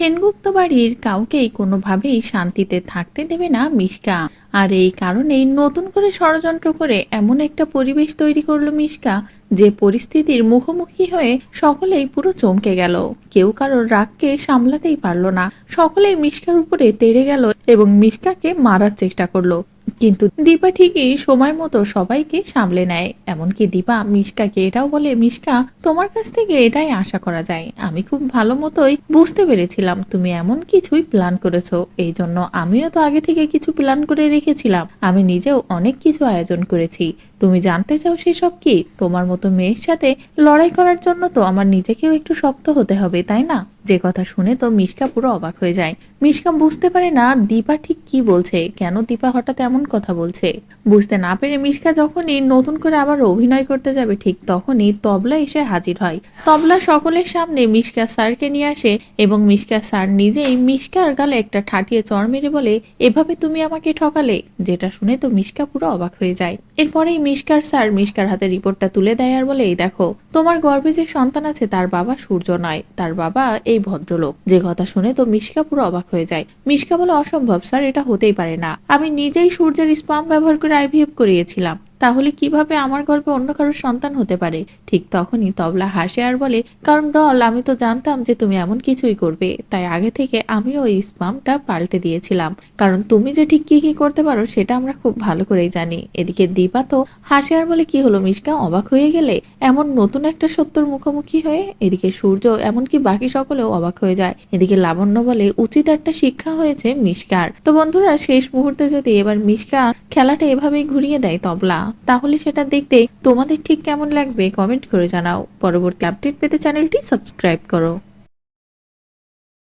সেনগুপ্ত বাড়ির কাউকেই কোনোভাবেই শান্তিতে থাকতে দেবে না মিশকা। আর এই কারণেই নতুন করে ষড়যন্ত্র করে এমন একটা পরিবেশ তৈরি করলো মিশকা, যে পরিস্থিতির মুখোমুখি হয়ে সকলেই পুরো চমকে গেল। কেউ কারোর রাগকে সামলাতেই পারলো না। সকলেই মিশকার উপরে তেড়ে গেল এবং মিশকাকে মারার চেষ্টা করলো। কিন্তু দীপা ঠিকই সময় মতো সবাইকে সামলে নেয়। এমনকি দীপা মিশকাকে এটাও বলে, মিশকা, তোমার কাছ থেকে এটাই আশা করা যায়। আমি খুব ভালো মতোই বুঝতে পেরেছিলাম তুমি এমন কিছুই প্ল্যান করেছো। এই জন্য আমিও তো আগে থেকে কিছু প্ল্যান করে রেখেছিলাম। আমি নিজেও অনেক কিছু আয়োজন করেছি। তুমি জানতে চাও সেসব কি? তোমার মতো মেয়ের সাথে লড়াই করার জন্য তো আমার নিজেকেও একটু শক্ত হতে হবে, তাই না? যে কথা শুনে তো মিশকা পুরো অবাক হয়ে যায়। মিশকা বুঝতে পারে না দীপা ঠিক কি বলছে, কেন দীপা হঠাৎ এমন কথা বলছে। বুঝতে না পেরে মিশকা যখনই নতুন করে আবার অভিনয় করতে যাবে, ঠিক তখনই তবলা এসে হাজির হয়। তবলা সকলের সামনে মিশকা স্যারকে নিয়ে আসে এবং মিশকা স্যার নিজেই মিশকার গালে একটা ঠাটিয়ে চড় মেরে বলে, এভাবে তুমি আমাকে ঠকালে। যেটা শুনে তো মিশকা পুরো অবাক হয়ে যায়। এরপরেই মিশকার স্যার মিশকার হাতে রিপোর্টটা তুলে দেয় আর বলে, এই দেখো, তোমার গর্ভে যে সন্তান আছে তার বাবা সূর্য নয়, তার বাবা এই ভদ্রলোক। যে কথা শুনে তো মিশকা পুরো অবাক হয়ে যায়। মিশকা বলে, অসম্ভব স্যার, এটা হতেই পারে না। আমি নিজেই সূর্যের স্পাম ব্যবহার করে আইভিএফ করিয়েছিলাম, তাহলে কিভাবে আমার গর্ভে অন্য কারোর সন্তান হতে পারে? ঠিক তখনই তবলা হাসে আর বলে, কারণ ডল, আমি তো জানতাম যে তুমি এমন কিছুই করবে, তাই আগে থেকে আমি ওই স্পামটা পাল্টে দিয়েছিলাম। কারণ তুমি যে ঠিক কি কি করতে পারো সেটা আমরা খুব ভালো করেই জানি। এদিকে দীপা তো হাসে আর বলে, কি হলো মিশকা, অবাক হয়ে গেলে এমন নতুন একটা সত্যর মুখোমুখি হয়ে? এদিকে সূর্য এমনকি বাকি সকলেও অবাক হয়ে যায়। এদিকে লাবণ্য বলে, উচিত একটা শিক্ষা হয়েছে মিশকার। তো বন্ধুরা, শেষ মুহূর্তে যদি এবার মিশকা খেলাটা এভাবেই ঘুরিয়ে দেয় তবলা, তাহলে সেটা দেখতে তোমাদের ঠিক কেমন লাগবে কমেন্ট করে জানাও। পরবর্তী আপডেট পেতে চ্যানেলটি সাবস্ক্রাইব করো।